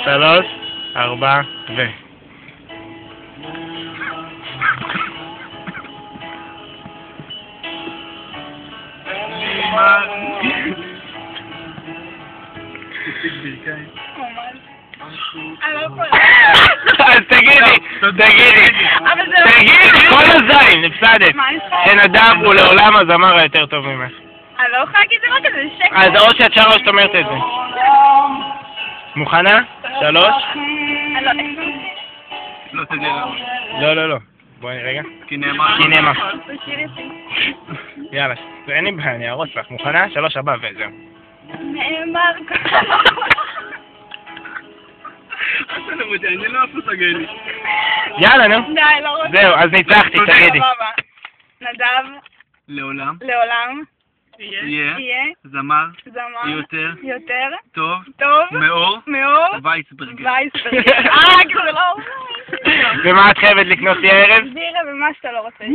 3, 4, ו... אז תגידי, כל הזין, הפסדת. שנדב הוא לעולם הזמר היותר טוב ממך. אני לא יכולה להגיד דבר כזה, זה שקר. אז או שאת שרה או שאת אומרת את זה. מוכנה? 3? לא, תדעי למה. לא. בואי רגע. כי נאמר. יאללה, אין לי בעיה, אני ארוץ לך. מוכנה? 3, 4 וזהו. נאמר אני לא אפוס הגני. יאללה, נו. די, לא רוצה. זהו, אז ניצחתי, תגידי. נדב. לעולם. לעולם. יהיה. זמר. יותר. טוב. מאור. וייסברגר. כי זה לא... ומה את חייבת לקנות לי הערב? בירה ומה שאתה לא רוצה.